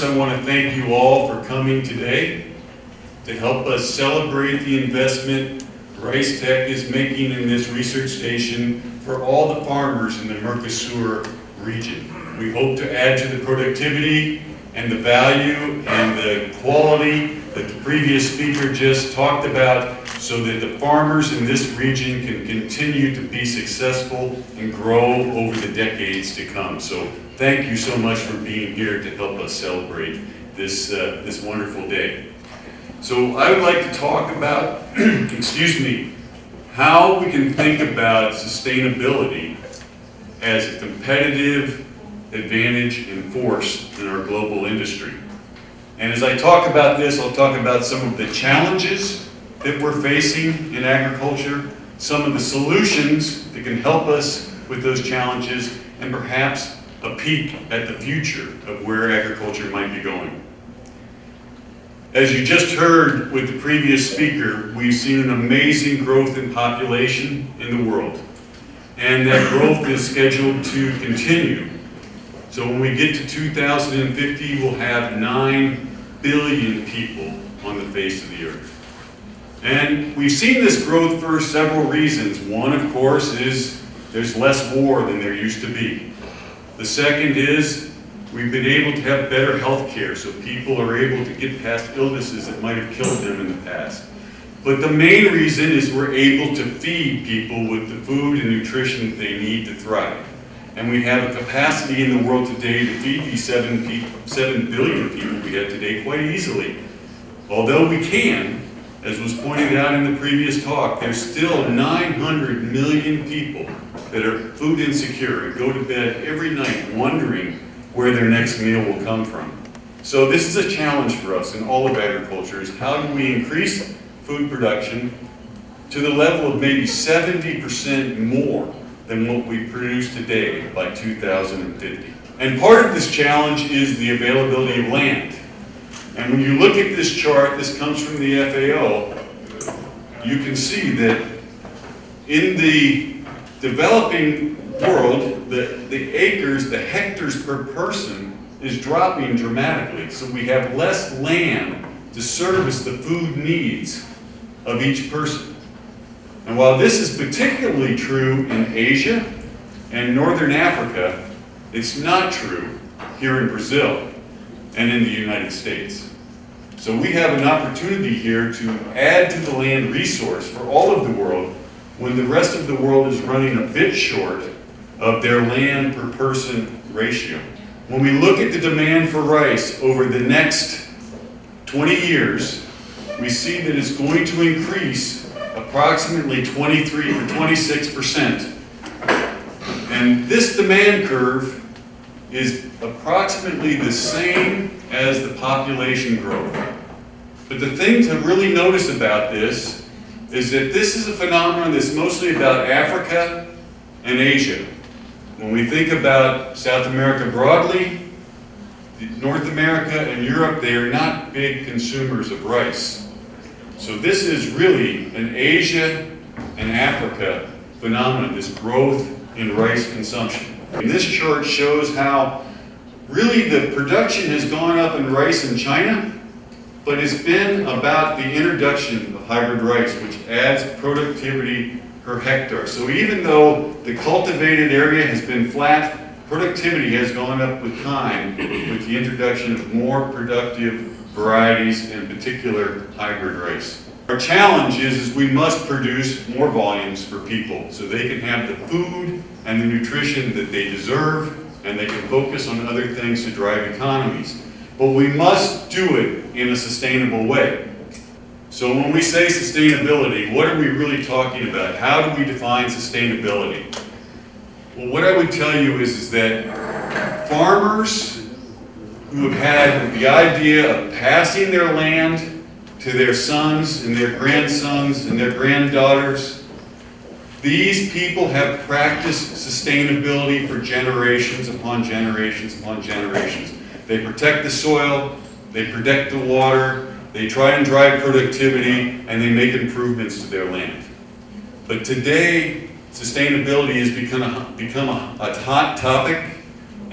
farmers, I want to thank you all for coming today to help us celebrate the investment RiceTec is making in this research station for all the farmers in the Mercosur region. We hope to add to the productivity and the value and the quality that the previous speaker just talked about, so that the farmers in this region can continue to be successful and grow over the decades to come. So thank you so much for being here to help us celebrate this, this wonderful day. So I would like to talk about, excuse me, how we can think about sustainability as a competitive advantage and force in our global industry. And as I talk about this, I'll talk about some of the challenges that we're facing in agriculture, some of the solutions that can help us with those challenges, and perhaps a peek at the future of where agriculture might be going. As you just heard with the previous speaker, we've seen an amazing growth in population in the world. And that growth is scheduled to continue. So when we get to 2050, we'll have 9 billion people on the face of the earth. And we've seen this growth for several reasons. One, of course, is there's less war than there used to be. The second is we've been able to have better health care, so people are able to get past illnesses that might have killed them in the past. But the main reason is we're able to feed people with the food and nutrition that they need to thrive. And we have a capacity in the world today to feed these 7 billion people we have today quite easily. Although we can, as was pointed out in the previous talk, there's still 900 million people that are food insecure and go to bed every night wondering where their next meal will come from. So this is a challenge for us in all of agriculture, is how do we increase food production to the level of maybe 70% more than what we produce today by 2050. And part of this challenge is the availability of land. And when you look at this chart, this comes from the FAO, you can see that in the developing world, the acres, the hectares per person is dropping dramatically. So we have less land to service the food needs of each person. And while this is particularly true in Asia and Northern Africa, it's not true here in Brazil and in the United States. So we have an opportunity here to add to the land resource for all of the world when the rest of the world is running a bit short of their land per person ratio. When we look at the demand for rice over the next 20 years, we see that it's going to increase approximately 23 or 26%. And this demand curve is approximately the same as the population growth. But the thing to really notice about this is that this is a phenomenon that's mostly about Africa and Asia. When we think about South America broadly, North America and Europe, they are not big consumers of rice. So this is really an Asia and Africa phenomenon, this growth in rice consumption. And this chart shows how really the production has gone up in rice in China, but it's been about the introduction of hybrid rice, which adds productivity per hectare. So even though the cultivated area has been flat, productivity has gone up with time with the introduction of more productive varieties, in particular hybrid rice. Our challenge is we must produce more volumes for people so they can have the food and the nutrition that they deserve, and they can focus on other things to drive economies. But we must do it in a sustainable way. So when we say sustainability, what are we really talking about? How do we define sustainability? Well, what I would tell you is that farmers who have had the idea of passing their land to their sons and their grandsons and their granddaughters, these people have practiced sustainability for generations upon generations upon generations. They protect the soil, they protect the water, they try and drive productivity, and they make improvements to their land. But today, sustainability has become a hot topic,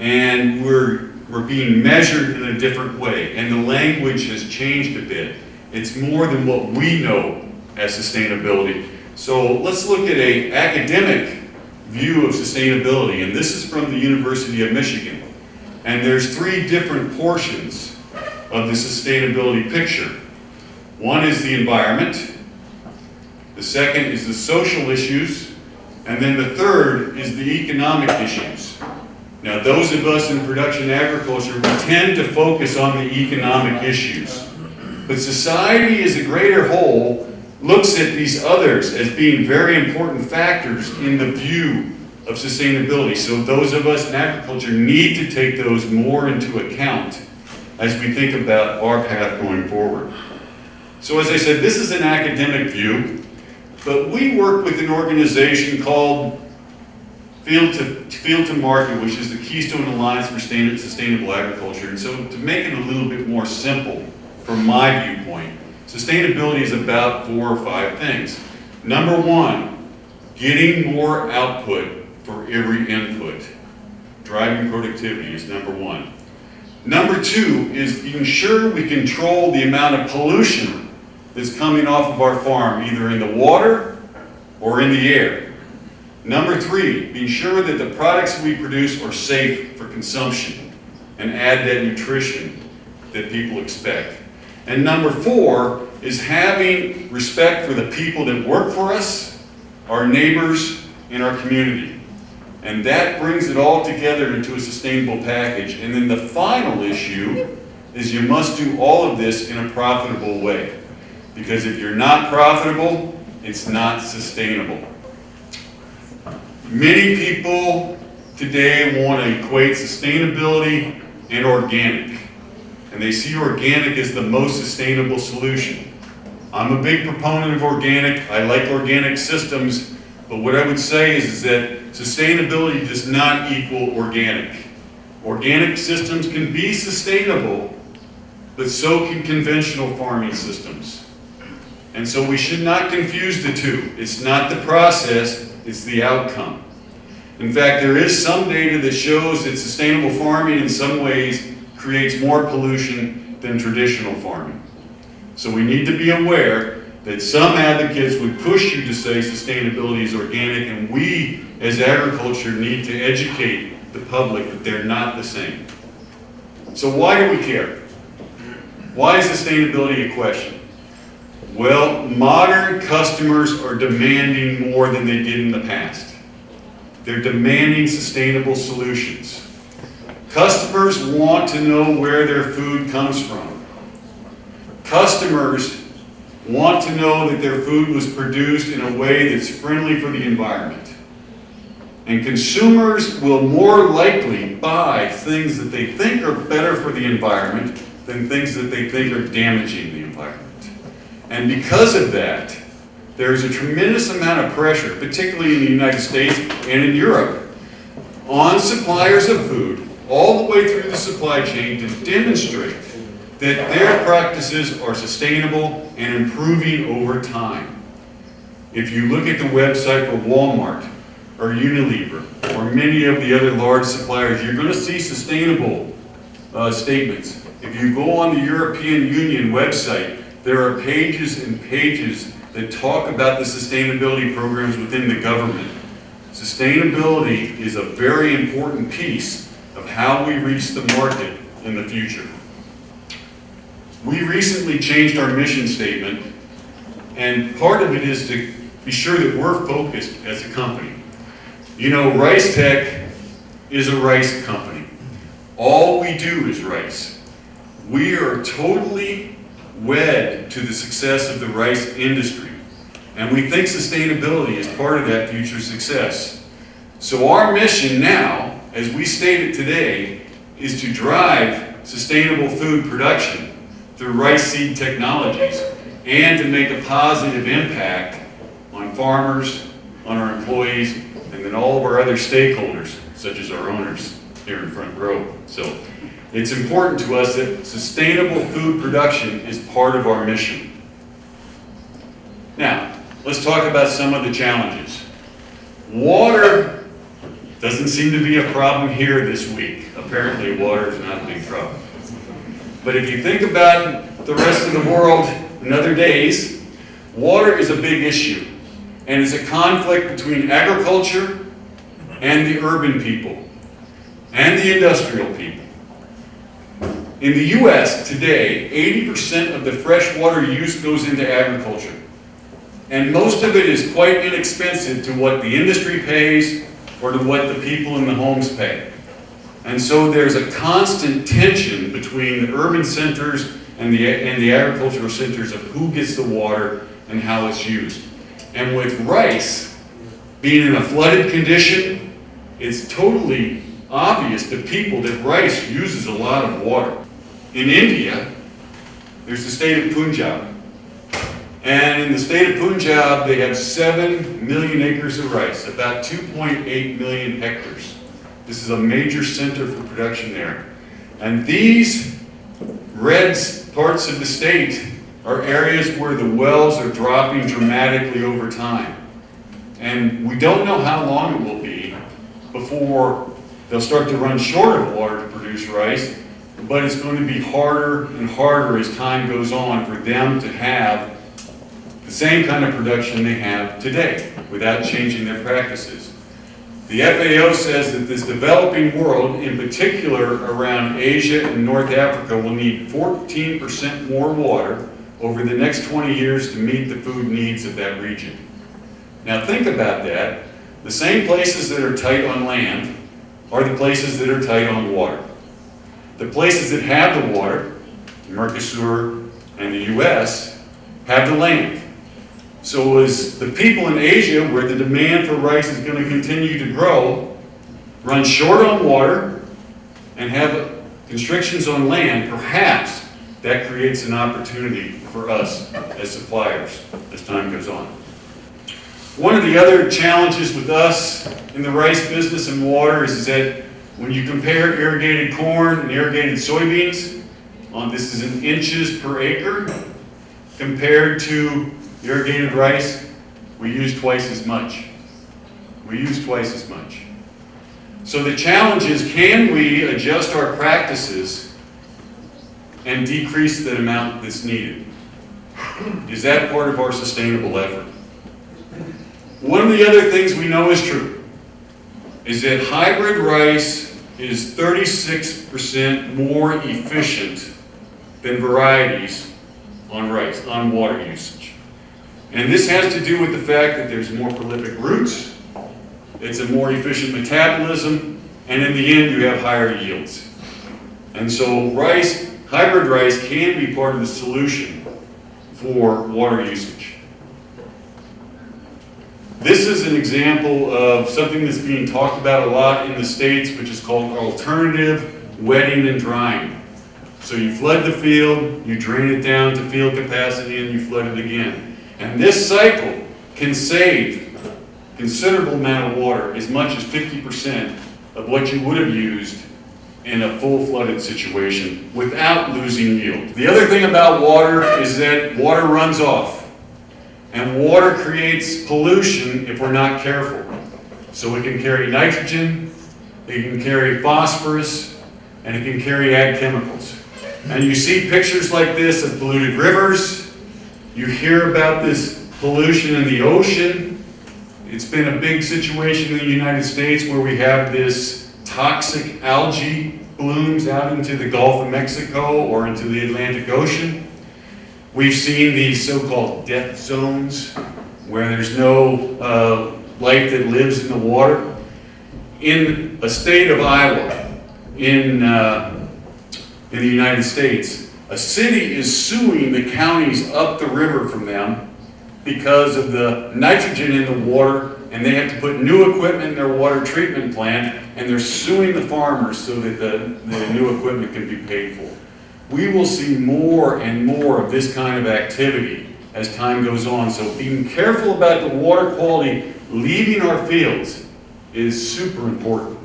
and we're we're being measured in a different way, and the language has changed a bit. It's more than what we know as sustainability. So let's look at an academic view of sustainability, and this is from the University of Michigan. And there's three different portions of the sustainability picture. One is the environment, the second is the social issues, and then the third is the economic issues. Now, those of us in production agriculture, we tend to focus on the economic issues. But society as a greater whole looks at these others as being very important factors in the view of sustainability. So those of us in agriculture need to take those more into account as we think about our path going forward. So as I said, this is an academic view, but we work with an organization called Field to Market, which is the Keystone Alliance for Sustainable Agriculture. And so to make it a little bit more simple, from my viewpoint, sustainability is about 4 or 5 things. Number one, getting more output for every input. Driving productivity is number one. Number two is being sure we control the amount of pollution that's coming off of our farm, either in the water or in the air. Number three, being sure that the products we produce are safe for consumption and add that nutrition that people expect. And number four is having respect for the people that work for us, our neighbors, and our community. And that brings it all together into a sustainable package. And then the final issue is you must do all of this in a profitable way. Because if you're not profitable, it's not sustainable. Many people today want to equate sustainability and organic. And they see organic as the most sustainable solution. I'm a big proponent of organic. I like organic systems. But what I would say is that sustainability does not equal organic. Organic systems can be sustainable, but so can conventional farming systems. And so we should not confuse the two. It's not the process, it's the outcome. In fact, there is some data that shows that sustainable farming in some ways creates more pollution than traditional farming. So we need to be aware that some advocates would push you to say sustainability is organic, and we as agriculture need to educate the public that they're not the same. So why do we care? Why is sustainability a question? Well, modern customers are demanding more than they did in the past. They're demanding sustainable solutions. Customers want to know where their food comes from. Customers want to know that their food was produced in a way that's friendly for the environment. And consumers will more likely buy things that they think are better for the environment than things that they think are damaging the environment. And because of that, there's a tremendous amount of pressure, particularly in the United States and in Europe, on suppliers of food, all the way through the supply chain, to demonstrate that their practices are sustainable and improving over time. If you look at the website for Walmart or Unilever or many of the other large suppliers, you're going to see sustainable statements. If you go on the European Union website, there are pages and pages that talk about the sustainability programs within the government. Sustainability is a very important piece of how we reach the market in the future. We recently changed our mission statement, and part of it is to be sure that we're focused as a company. You know, RiceTec is a rice company. All we do is rice. We are totally wed to the success of the rice industry, and we think sustainability is part of that future success. So our mission now, as we stated today, is to drive sustainable food production through rice seed technologies and to make a positive impact on farmers, on our employees, and then all of our other stakeholders, such as our owners here in front row. So it's important to us that sustainable food production is part of our mission. Now, let's talk about some of the challenges. Water Doesn't seem to be a problem here this week. Apparently water is not a big problem. But if you think about the rest of the world and other days, water is a big issue. And it's a conflict between agriculture and the urban people and the industrial people. In the US today, 80% of the fresh water use goes into agriculture. And most of it is quite inexpensive to what the industry pays or to what the people in the homes pay. And so there's a constant tension between the urban centers and the agricultural centers of who gets the water and how it's used. And with rice being in a flooded condition, it's totally obvious to people that rice uses a lot of water. In India, there's the state of Punjab. And in the state of Punjab, they have 7 million acres of rice, about 2.8 million hectares. This is a major center for production there. And these red parts of the state are areas where the wells are dropping dramatically over time. And we don't know how long it will be before they'll start to run short of water to produce rice, but it's going to be harder and harder as time goes on for them to have the same kind of production they have today without changing their practices. The FAO says that this developing world, in particular around Asia and North Africa, will need 14% more water over the next 20 years to meet the food needs of that region. Now think about that. The same places that are tight on land are the places that are tight on water. The places that have the water, Mercosur and the US, have the land. So as the people in Asia, where the demand for rice is going to continue to grow, run short on water and have constrictions on land, perhaps that creates an opportunity for us as suppliers as time goes on. One of the other challenges with us in the rice business and water is that when you compare irrigated corn and irrigated soybeans, this is in inches per acre, compared to irrigated rice, we use twice as much. We use twice as much. So the challenge is, can we adjust our practices and decrease the amount that's needed? Is that part of our sustainable effort? One of the other things we know is true is that hybrid rice is 36% more efficient than varieties on rice, on water usage. And this has to do with the fact that there's more prolific roots, it's a more efficient metabolism, and in the end you have higher yields. And so rice, hybrid rice can be part of the solution for water usage. This is an example of something that's being talked about a lot in the States, which is called alternative wetting and drying. So you flood the field, you drain it down to field capacity, and you flood it again. And this cycle can save a considerable amount of water, as much as 50% of what you would have used in a full flooded situation without losing yield. The other thing about water is that water runs off. And water creates pollution if we're not careful. So it can carry nitrogen, it can carry phosphorus, and it can carry ag chemicals. And you see pictures like this of polluted rivers. You hear about this pollution in the ocean. It's been a big situation in the United States where we have this toxic algae blooms out into the Gulf of Mexico or into the Atlantic Ocean. We've seen these so-called death zones where there's no life that lives in the water. In a state of Iowa, in the United States, a city is suing the counties up the river from them because of the nitrogen in the water, and they have to put new equipment in their water treatment plant, and they're suing the farmers so that the new equipment can be paid for. We will see more and more of this kind of activity as time goes on. So being careful about the water quality leaving our fields is super important.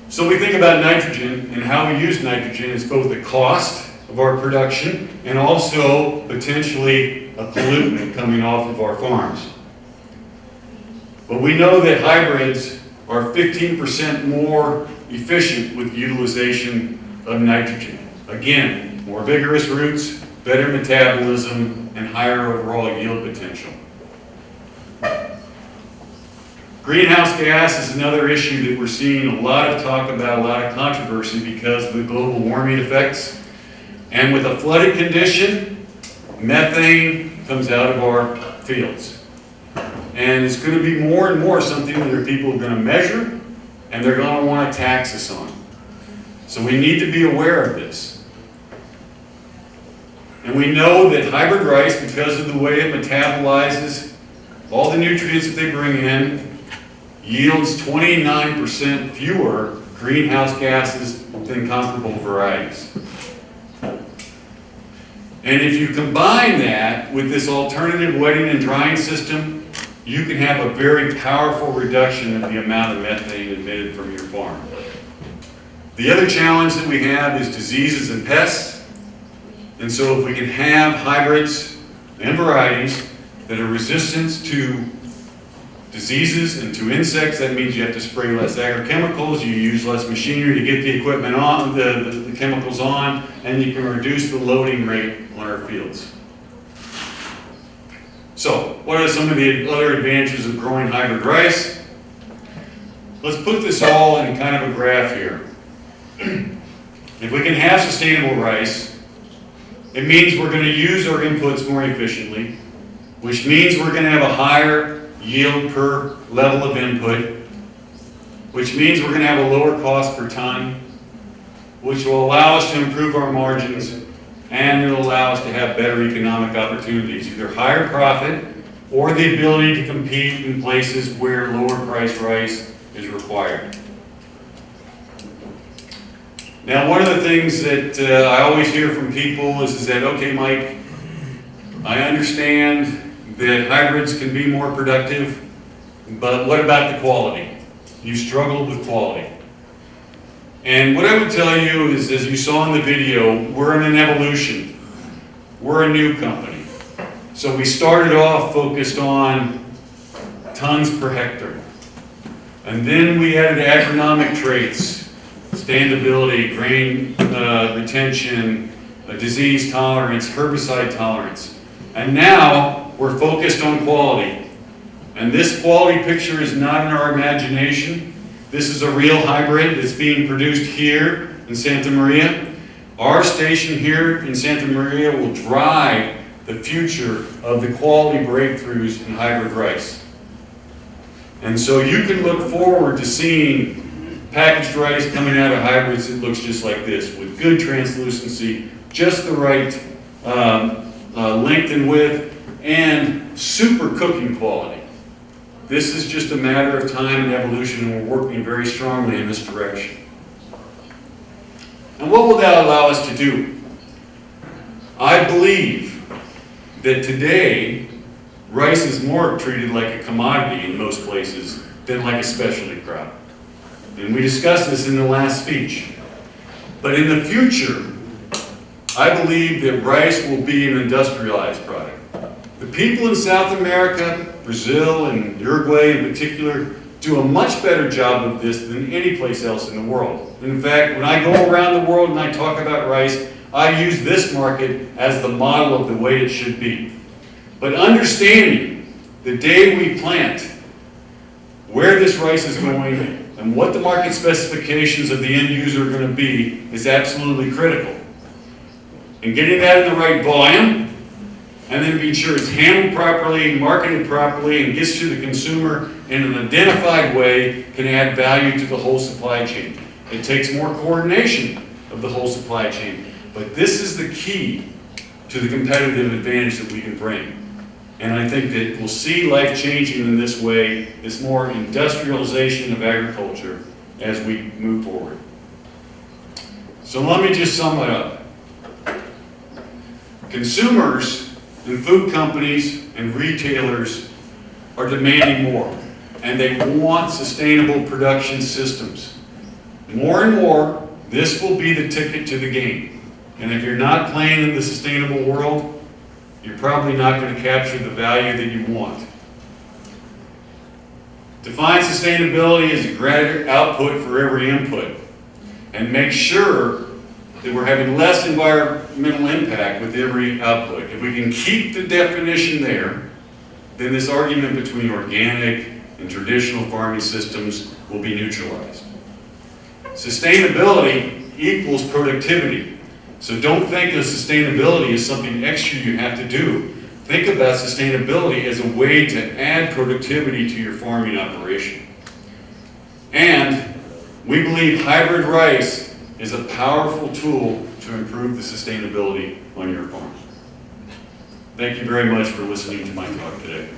So we think about nitrogen and how we use nitrogen as both the cost of our production and also potentially a pollutant coming off of our farms. But we know that hybrids are 15% more efficient with utilization of nitrogen. Again, more vigorous roots, better metabolism, and higher overall yield potential. Greenhouse gas is another issue that we're seeing a lot of talk about, a lot of controversy because of the global warming effects. And with a flooded condition, methane comes out of our fields. And it's going to be more and more something that people are going to measure and they're going to want to tax us on. So we need to be aware of this. And we know that hybrid rice, because of the way it metabolizes all the nutrients that they bring in, yields 29% fewer greenhouse gases than comparable varieties. And if you combine that with this alternative wetting and drying system, you can have a very powerful reduction in the amount of methane emitted from your farm. The other challenge that we have is diseases and pests. And so if we can have hybrids and varieties that are resistant to diseases and to insects, that means you have to spray less agrochemicals, you use less machinery to get the equipment on, the chemicals on, and you can reduce the loading rate on our fields. So, what are some of the other advantages of growing hybrid rice? Let's put this all in kind of a graph here. If we can have sustainable rice, it means we're going to use our inputs more efficiently, which means we're going to have a higher yield per level of input, which means we're going to have a lower cost per ton, which will allow us to improve our margins, and it'll allow us to have better economic opportunities, either higher profit or the ability to compete in places where lower priced rice is required. Now, one of the things that I always hear from people is that, okay, Mike, I understand that hybrids can be more productive, but what about the quality? You struggled with quality. And what I would tell you is, as you saw in the video, we're in an evolution. We're a new company. So we started off focused on tons per hectare. And then we added agronomic traits, standability, grain retention, disease tolerance, herbicide tolerance. And now we're focused on quality. And this quality picture is not in our imagination. This is a real hybrid that's being produced here in Santa Maria. Our station here in Santa Maria will drive the future of the quality breakthroughs in hybrid rice. And so you can look forward to seeing packaged rice coming out of hybrids that looks just like this, with good translucency, just the right length and width, and super cooking quality. This is just a matter of time and evolution, and we're working very strongly in this direction. And what will that allow us to do? I believe that today, rice is more treated like a commodity in most places than like a specialty crop. And we discussed this in the last speech. But in the future, I believe that rice will be an industrialized product. The people in South America, Brazil and Uruguay in particular, do a much better job of this than any place else in the world. In fact, when I go around the world and I talk about rice, I use this market as the model of the way it should be. But understanding the day we plant, where this rice is going, and what the market specifications of the end user are going to be is absolutely critical. And getting that in the right volume, and then being sure it's handled properly, marketed properly, and gets to the consumer in an identified way can add value to the whole supply chain. It takes more coordination of the whole supply chain. But this is the key to the competitive advantage that we can bring. And I think that we'll see life changing in this way, this more industrialization of agriculture as we move forward. So let me just sum it up. Consumers and food companies and retailers are demanding more, and they want sustainable production systems. More and more, this will be the ticket to the game. And if you're not playing in the sustainable world, you're probably not going to capture the value that you want. Define sustainability as a greater output for every input, and make sure that we're having less environmental impact with every output. If we can keep the definition there, then this argument between organic and traditional farming systems will be neutralized. Sustainability equals productivity. So don't think of sustainability as something extra you have to do. Think about sustainability as a way to add productivity to your farming operation. And we believe hybrid rice is a powerful tool to improve the sustainability on your farm. Thank you very much for listening to my talk today.